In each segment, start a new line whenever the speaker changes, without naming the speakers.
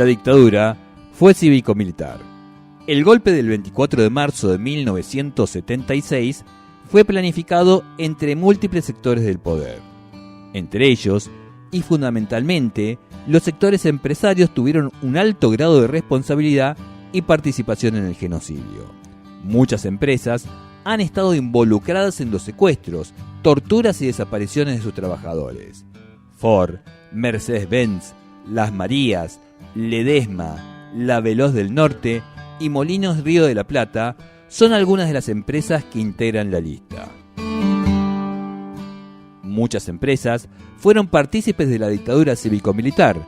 La dictadura fue cívico-militar. El golpe del 24 de marzo de 1976 fue planificado entre múltiples sectores del poder. Entre ellos, y fundamentalmente, los sectores empresarios tuvieron un alto grado de responsabilidad y participación en el genocidio. Muchas empresas han estado involucradas en los secuestros, torturas y desapariciones de sus trabajadores. Ford, Mercedes-Benz, Las Marías, Ledesma, La Veloz del Norte y Molinos Río de la Plata son algunas de las empresas que integran la lista. Muchas empresas fueron partícipes de la dictadura cívico-militar.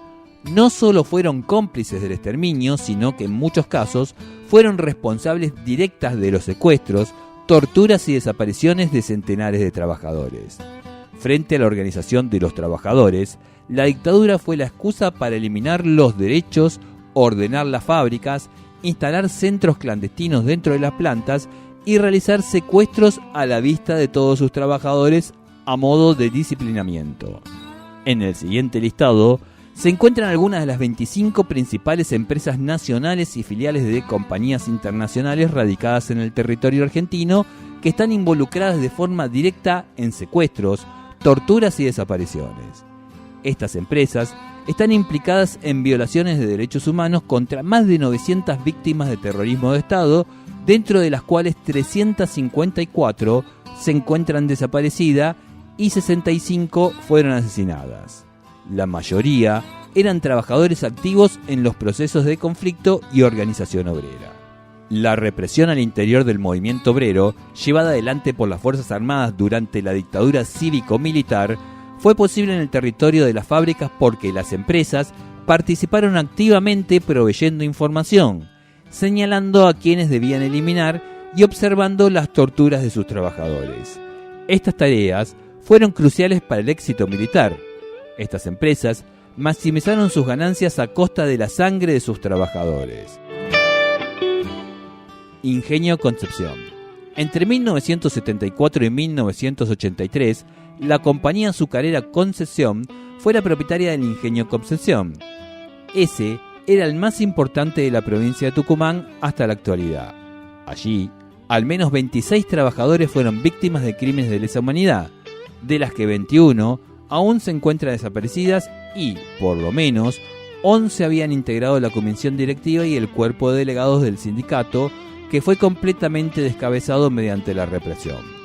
No solo fueron cómplices del exterminio, sino que en muchos casos fueron responsables directas de los secuestros, torturas y desapariciones de centenares de trabajadores. Frente a la organización de los trabajadores, la dictadura fue la excusa para eliminar los derechos, ordenar las fábricas, instalar centros clandestinos dentro de las plantas y realizar secuestros a la vista de todos sus trabajadores a modo de disciplinamiento. En el siguiente listado se encuentran algunas de las 25 principales empresas nacionales y filiales de compañías internacionales radicadas en el territorio argentino que están involucradas de forma directa en secuestros, torturas y desapariciones. Estas empresas están implicadas en violaciones de derechos humanos contra más de 900 víctimas de terrorismo de Estado, dentro de las cuales 354 se encuentran desaparecidas y 65 fueron asesinadas. La mayoría eran trabajadores activos en los procesos de conflicto y organización obrera. La represión al interior del movimiento obrero, llevada adelante por las Fuerzas Armadas durante la dictadura cívico-militar, fue posible en el territorio de las fábricas porque las empresas participaron activamente proveyendo información, señalando a quienes debían eliminar y observando las torturas de sus trabajadores. Estas tareas fueron cruciales para el éxito militar. Estas empresas maximizaron sus ganancias a costa de la sangre de sus trabajadores. Ingenio Concepción. Entre 1974 y 1983, la compañía azucarera Concepción fue la propietaria del Ingenio Concepción. Ese era el más importante de la provincia de Tucumán hasta la actualidad. Allí, al menos 26 trabajadores fueron víctimas de crímenes de lesa humanidad, de las que 21 aún se encuentran desaparecidas y, por lo menos, 11 habían integrado la comisión directiva y el cuerpo de delegados del sindicato, que fue completamente descabezado mediante la represión.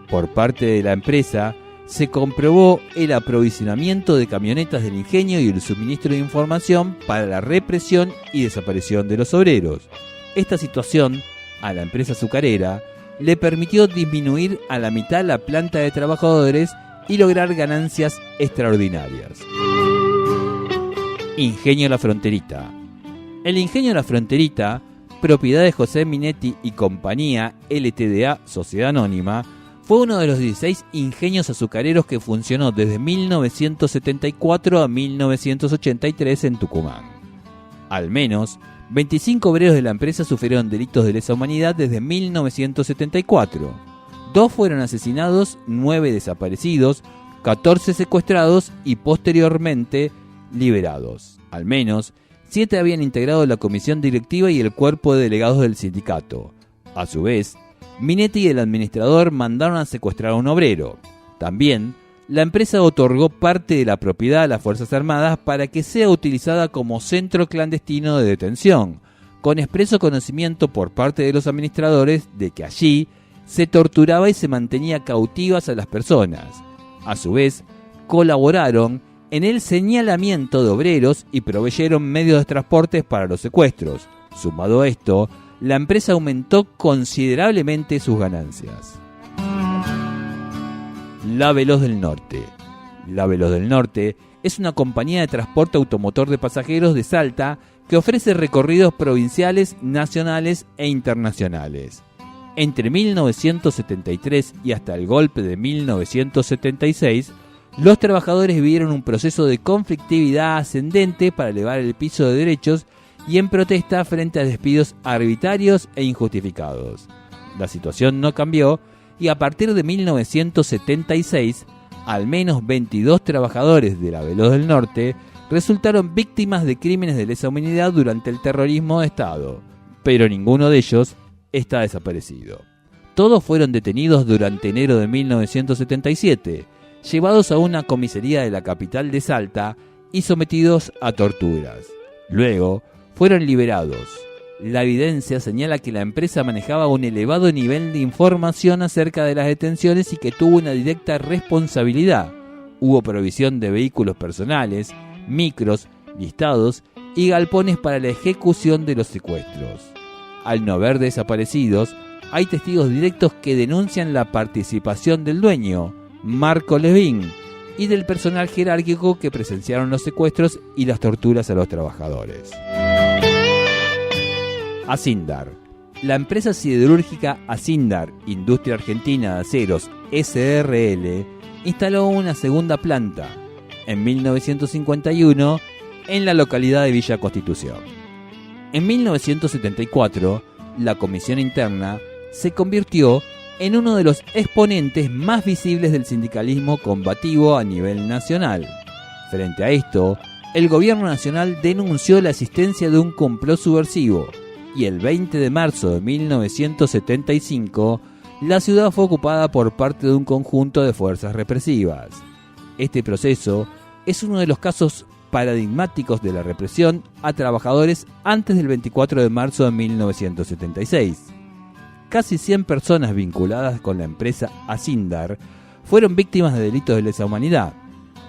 Por parte de la empresa, se comprobó el aprovisionamiento de camionetas del ingenio y el suministro de información para la represión y desaparición de los obreros. Esta situación, a la empresa azucarera, le permitió disminuir a la mitad la planta de trabajadores y lograr ganancias extraordinarias. Ingenio La Fronterita. El Ingenio La Fronterita, propiedad de José Minetti y compañía LTDA Sociedad Anónima, fue uno de los 16 ingenios azucareros que funcionó desde 1974 a 1983 en Tucumán. Al menos 25 obreros de la empresa sufrieron delitos de lesa humanidad desde 1974. 2 fueron asesinados, 9 desaparecidos, 14 secuestrados y posteriormente liberados. Al menos 7 habían integrado la comisión directiva y el cuerpo de delegados del sindicato. A su vez, Minetti y el administrador mandaron a secuestrar a un obrero. También, la empresa otorgó parte de la propiedad a las Fuerzas Armadas para que sea utilizada como centro clandestino de detención, con expreso conocimiento por parte de los administradores de que allí se torturaba y se mantenía cautivas a las personas. A su vez, colaboraron en el señalamiento de obreros y proveyeron medios de transporte para los secuestros. Sumado a esto, la empresa aumentó considerablemente sus ganancias. La Veloz del Norte. La Veloz del Norte es una compañía de transporte automotor de pasajeros de Salta que ofrece recorridos provinciales, nacionales e internacionales. Entre 1973 y hasta el golpe de 1976, los trabajadores vivieron un proceso de conflictividad ascendente para elevar el piso de derechos y en protesta frente a despidos arbitrarios e injustificados. La situación no cambió y a partir de 1976, al menos 22 trabajadores de la Veloz del Norte resultaron víctimas de crímenes de lesa humanidad durante el terrorismo de Estado, pero ninguno de ellos está desaparecido. Todos fueron detenidos durante enero de 1977, llevados a una comisaría de la capital de Salta y sometidos a torturas. Luego fueron liberados. La evidencia señala que la empresa manejaba un elevado nivel de información acerca de las detenciones y que tuvo una directa responsabilidad. Hubo provisión de vehículos personales, micros, listados y galpones para la ejecución de los secuestros. Al no haber desaparecidos, hay testigos directos que denuncian la participación del dueño, Marco Levín, y del personal jerárquico que presenciaron los secuestros y las torturas a los trabajadores. Acindar. La empresa siderúrgica Acindar, Industria Argentina de Aceros, SRL, instaló una segunda planta, en 1951, en la localidad de Villa Constitución. En 1974, la Comisión Interna se convirtió en uno de los exponentes más visibles del sindicalismo combativo a nivel nacional. Frente a esto, el gobierno nacional denunció la existencia de un complot subversivo y el 20 de marzo de 1975, la ciudad fue ocupada por parte de un conjunto de fuerzas represivas. Este proceso es uno de los casos paradigmáticos de la represión a trabajadores antes del 24 de marzo de 1976. Casi 100 personas vinculadas con la empresa Acindar fueron víctimas de delitos de lesa humanidad.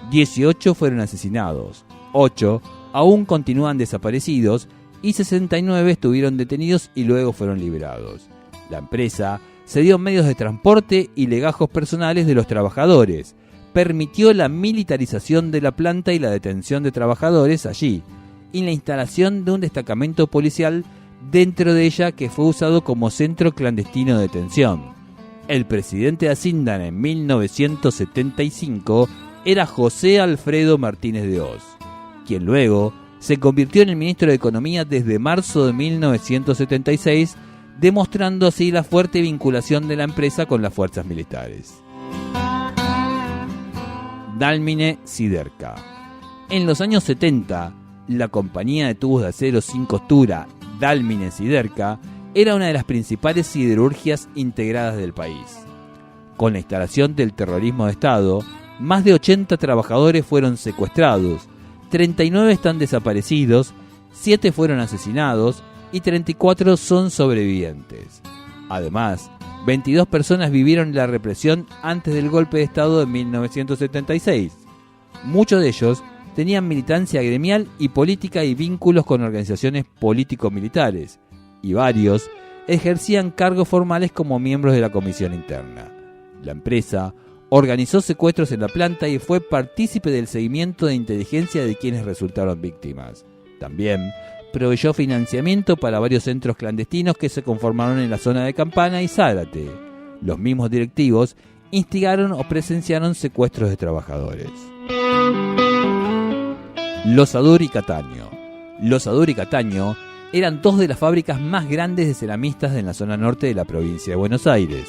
18 fueron asesinados, 8 aún continúan desaparecidos y 69 estuvieron detenidos y luego fueron liberados. La empresa cedió medios de transporte y legajos personales de los trabajadores, permitió la militarización de la planta y la detención de trabajadores allí, y la instalación de un destacamento policial dentro de ella que fue usado como centro clandestino de detención. El presidente de Acindar en 1975 era José Alfredo Martínez de Hoz, quien luego se convirtió en el ministro de Economía desde marzo de 1976, demostrando así la fuerte vinculación de la empresa con las fuerzas militares. Dalmine Siderca. En los años 70, la compañía de tubos de acero sin costura Dalmine Siderca era una de las principales siderurgias integradas del país. Con la instalación del terrorismo de Estado, más de 80 trabajadores fueron secuestrados, 39 están desaparecidos, 7 fueron asesinados y 34 son sobrevivientes. Además, 22 personas vivieron la represión antes del golpe de Estado de 1976. Muchos de ellos tenían militancia gremial y política y vínculos con organizaciones político-militares, y varios ejercían cargos formales como miembros de la Comisión Interna. La empresa organizó secuestros en la planta y fue partícipe del seguimiento de inteligencia de quienes resultaron víctimas. También proveyó financiamiento para varios centros clandestinos que se conformaron en la zona de Campana y Zárate. Los mismos directivos instigaron o presenciaron secuestros de trabajadores. Losadur y Cataño. Losadur y Cataño eran dos de las fábricas más grandes de ceramistas en la zona norte de la provincia de Buenos Aires.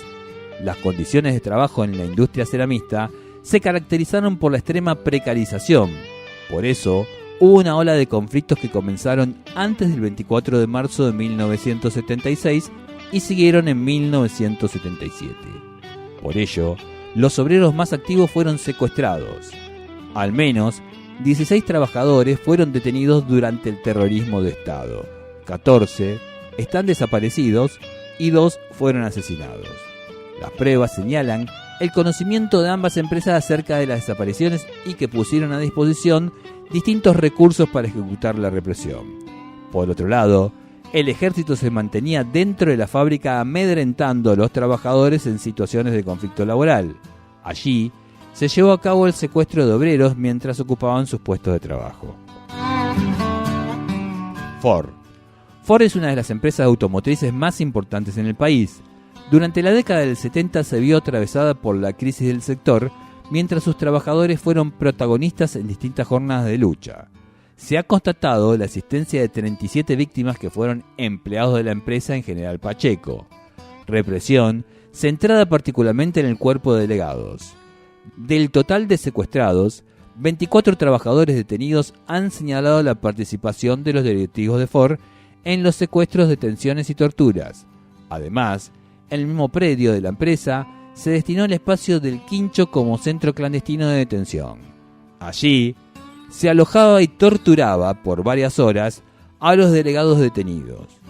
Las condiciones de trabajo en la industria ceramista se caracterizaron por la extrema precarización. Por eso, hubo una ola de conflictos que comenzaron antes del 24 de marzo de 1976 y siguieron en 1977. Por ello, los obreros más activos fueron secuestrados. Al menos 16 trabajadores fueron detenidos durante el terrorismo de Estado, 14 están desaparecidos y 2 fueron asesinados. Las pruebas señalan el conocimiento de ambas empresas acerca de las desapariciones y que pusieron a disposición distintos recursos para ejecutar la represión. Por otro lado, el ejército se mantenía dentro de la fábrica amedrentando a los trabajadores en situaciones de conflicto laboral. Allí se llevó a cabo el secuestro de obreros mientras ocupaban sus puestos de trabajo. Ford. Ford es una de las empresas automotrices más importantes en el país. Durante la década del 70 se vio atravesada por la crisis del sector, mientras sus trabajadores fueron protagonistas en distintas jornadas de lucha. Se ha constatado la existencia de 37 víctimas que fueron empleados de la empresa en General Pacheco. Represión centrada particularmente en el cuerpo de delegados. Del total de secuestrados, 24 trabajadores detenidos han señalado la participación de los directivos de Ford en los secuestros, detenciones y torturas. Además, en el mismo predio de la empresa se destinó el espacio del Quincho como centro clandestino de detención. Allí se alojaba y torturaba por varias horas a los delegados detenidos.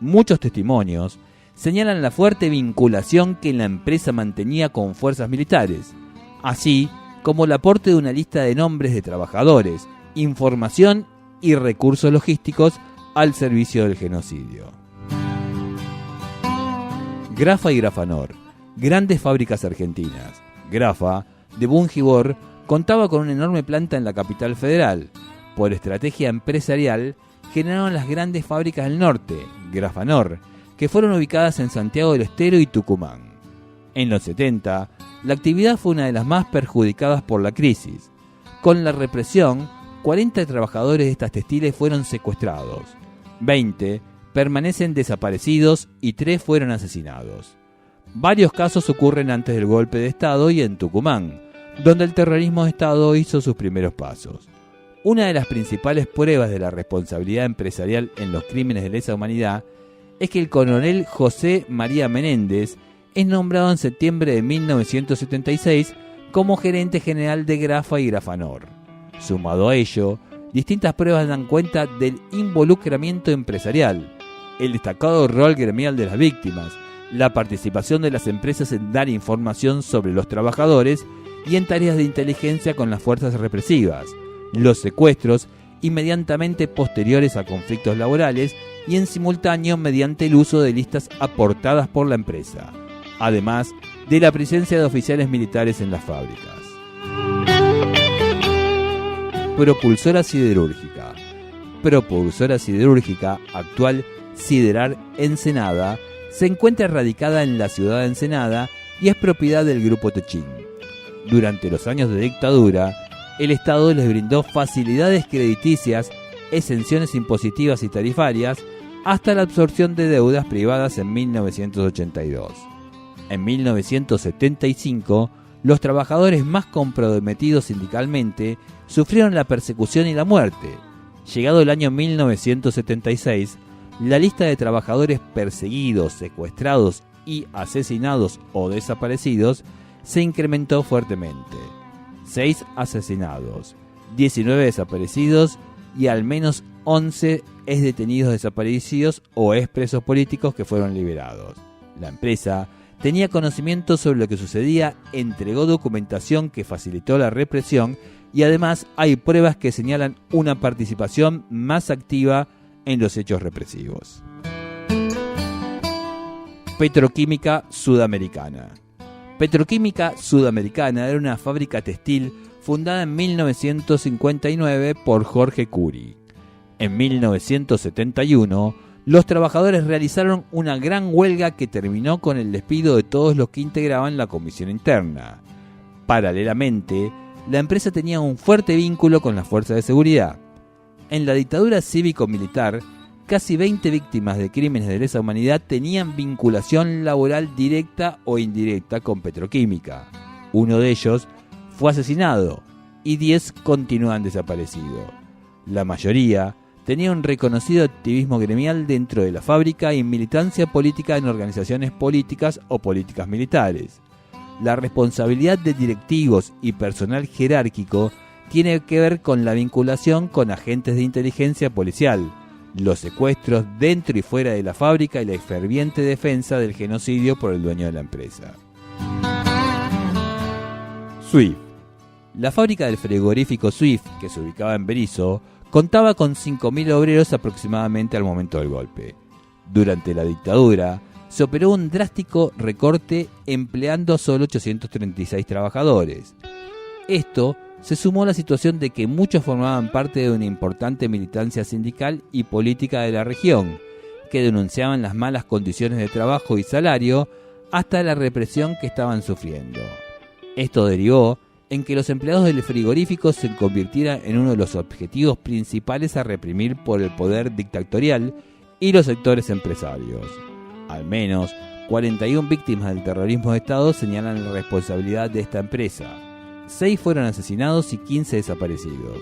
Muchos testimonios señalan la fuerte vinculación que la empresa mantenía con fuerzas militares, así como el aporte de una lista de nombres de trabajadores, información y recursos logísticos al servicio del genocidio. Grafa y Grafanor, grandes fábricas argentinas. Grafa, de Bungibor, contaba con una enorme planta en la capital federal. Por estrategia empresarial, generaron las grandes fábricas del norte, Grafanor, que fueron ubicadas en Santiago del Estero y Tucumán. En los 70, la actividad fue una de las más perjudicadas por la crisis. Con la represión, 40 trabajadores de estas textiles fueron secuestrados, 20 permanecen desaparecidos y 3 fueron asesinados. Varios casos ocurren antes del golpe de Estado y en Tucumán, donde el terrorismo de Estado hizo sus primeros pasos. Una de las principales pruebas de la responsabilidad empresarial en los crímenes de lesa humanidad es que el coronel José María Menéndez es nombrado en septiembre de 1976 como gerente general de Grafa y Grafanor. Sumado a ello, distintas pruebas dan cuenta del involucramiento empresarial, el destacado rol gremial de las víctimas, la participación de las empresas en dar información sobre los trabajadores y en tareas de inteligencia con las fuerzas represivas, los secuestros inmediatamente posteriores a conflictos laborales y en simultáneo mediante el uso de listas aportadas por la empresa, además de la presencia de oficiales militares en las fábricas. Propulsora siderúrgica. Propulsora siderúrgica, actual Siderar Ensenada, se encuentra radicada en la ciudad de Ensenada y es propiedad del Grupo Techín. Durante los años de dictadura, el Estado les brindó facilidades crediticias, exenciones impositivas y tarifarias, hasta la absorción de deudas privadas en 1982. En 1975, los trabajadores más comprometidos sindicalmente sufrieron la persecución y la muerte. Llegado el año 1976, la lista de trabajadores perseguidos, secuestrados y asesinados o desaparecidos se incrementó fuertemente. 6 asesinados, 19 desaparecidos y al menos 11 ex detenidos desaparecidos o ex presos políticos que fueron liberados. La empresa tenía conocimiento sobre lo que sucedía, entregó documentación que facilitó la represión y además hay pruebas que señalan una participación más activa en los hechos represivos. Petroquímica Sudamericana. Petroquímica Sudamericana era una fábrica textil fundada en 1959 por Jorge Cury. En 1971, los trabajadores realizaron una gran huelga que terminó con el despido de todos los que integraban la comisión interna. Paralelamente, la empresa tenía un fuerte vínculo con las fuerzas de seguridad. En la dictadura cívico-militar, casi 20 víctimas de crímenes de lesa humanidad tenían vinculación laboral directa o indirecta con Petroquímica. Uno de ellos fue asesinado y 10 continúan desaparecidos. La mayoría tenía un reconocido activismo gremial dentro de la fábrica y militancia política en organizaciones políticas o políticas militares. La responsabilidad de directivos y personal jerárquico tiene que ver con la vinculación con agentes de inteligencia policial, los secuestros dentro y fuera de la fábrica y la ferviente defensa del genocidio por el dueño de la empresa. Swift. La fábrica del frigorífico Swift, que se ubicaba en Berisso, contaba con 5.000 obreros aproximadamente al momento del golpe. Durante la dictadura, se operó un drástico recorte empleando solo 836 trabajadores. Esto se sumó a la situación de que muchos formaban parte de una importante militancia sindical y política de la región, que denunciaban las malas condiciones de trabajo y salario hasta la represión que estaban sufriendo. Esto derivó en que los empleados del frigorífico se convirtieran en uno de los objetivos principales a reprimir por el poder dictatorial y los sectores empresarios. Al menos 41 víctimas del terrorismo de Estado señalan la responsabilidad de esta empresa. 6 fueron asesinados y 15 desaparecidos.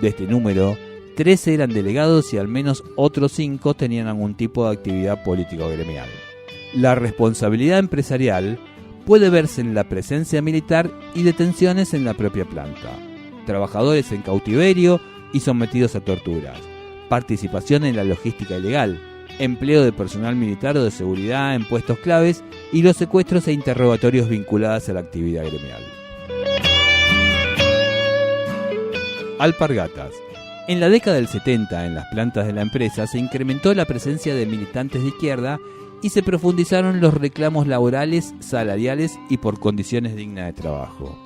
De este número, 13 eran delegados y al menos otros 5 tenían algún tipo de actividad política o gremial. La responsabilidad empresarial puede verse en la presencia militar y detenciones en la propia planta, trabajadores en cautiverio y sometidos a torturas, participación en la logística ilegal, empleo de personal militar o de seguridad en puestos claves y los secuestros e interrogatorios vinculados a la actividad gremial. Alpargatas. En la década del 70, en las plantas de la empresa se incrementó la presencia de militantes de izquierda y se profundizaron los reclamos laborales, salariales y por condiciones dignas de trabajo.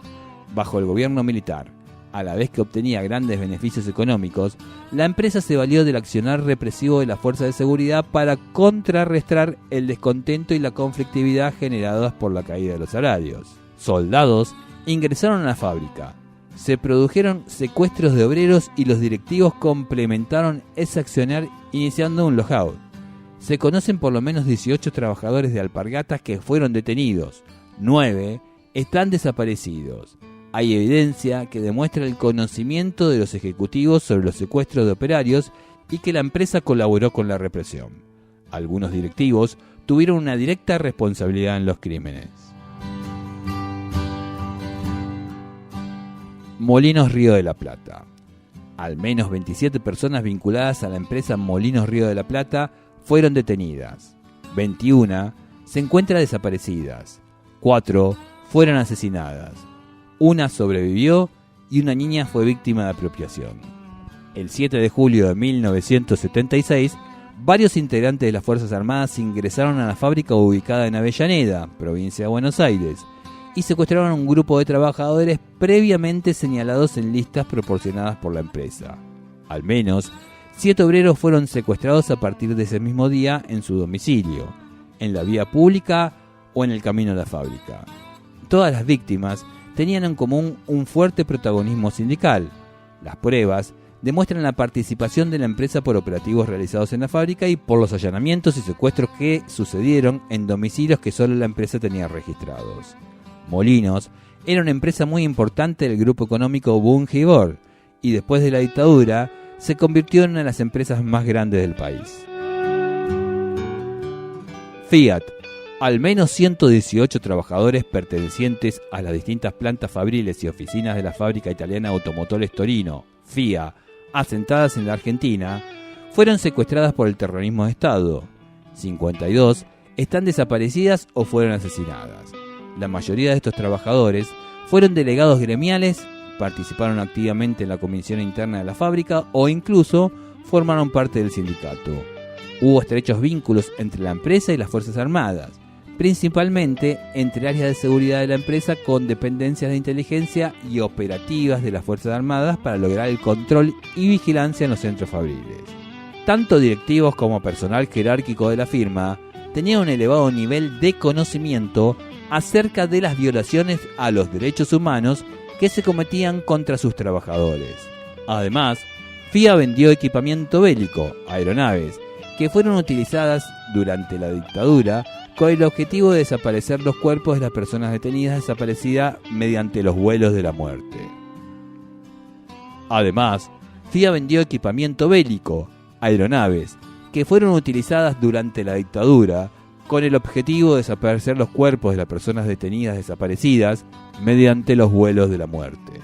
Bajo el gobierno militar, a la vez que obtenía grandes beneficios económicos, la empresa se valió del accionar represivo de las fuerzas de seguridad para contrarrestar el descontento y la conflictividad generadas por la caída de los salarios. Soldados ingresaron a la fábrica, se produjeron secuestros de obreros y los directivos complementaron ese accionar iniciando un lockout. Se conocen por lo menos 18 trabajadores de Alpargatas que fueron detenidos, 9 están desaparecidos. Hay evidencia que demuestra el conocimiento de los ejecutivos sobre los secuestros de operarios y que la empresa colaboró con la represión. Algunos directivos tuvieron una directa responsabilidad en los crímenes. Molinos Río de la Plata. Al menos 27 personas vinculadas a la empresa Molinos Río de la Plata fueron detenidas. 21 se encuentran desaparecidas. 4 fueron asesinadas. 1 sobrevivió y una niña fue víctima de apropiación. El 7 de julio de 1976, varios integrantes de las Fuerzas Armadas ingresaron a la fábrica ubicada en Avellaneda, provincia de Buenos Aires, y secuestraron a un grupo de trabajadores previamente señalados en listas proporcionadas por la empresa. Al menos 7 obreros fueron secuestrados a partir de ese mismo día en su domicilio, en la vía pública o en el camino a la fábrica. Todas las víctimas tenían en común un fuerte protagonismo sindical. Las pruebas demuestran la participación de la empresa por operativos realizados en la fábrica y por los allanamientos y secuestros que sucedieron en domicilios que solo la empresa tenía registrados. Molinos era una empresa muy importante del grupo económico Bunge y Bor, y después de la dictadura se convirtió en una de las empresas más grandes del país. Fiat. Al menos 118 trabajadores pertenecientes a las distintas plantas fabriles y oficinas de la fábrica italiana Automotores Torino, FIA, asentadas en la Argentina, fueron secuestradas por el terrorismo de Estado. 52 están desaparecidas o fueron asesinadas. La mayoría de estos trabajadores fueron delegados gremiales, participaron activamente en la comisión interna de la fábrica o incluso formaron parte del sindicato. Hubo estrechos vínculos entre la empresa y las Fuerzas Armadas, principalmente entre áreas de seguridad de la empresa con dependencias de inteligencia y operativas de las Fuerzas Armadas para lograr el control y vigilancia en los centros fabriles. Tanto directivos como personal jerárquico de la firma tenían un elevado nivel de conocimiento acerca de las violaciones a los derechos humanos que se cometían contra sus trabajadores. Además, FIA vendió equipamiento bélico, aeronaves, que fueron utilizadas durante la dictadura con el objetivo de desaparecer los cuerpos de las personas detenidas desaparecidas mediante los vuelos de la muerte. Además, FIA vendió equipamiento bélico, aeronaves, que fueron utilizadas durante la dictadura con el objetivo de desaparecer los cuerpos de las personas detenidas desaparecidas mediante los vuelos de la muerte.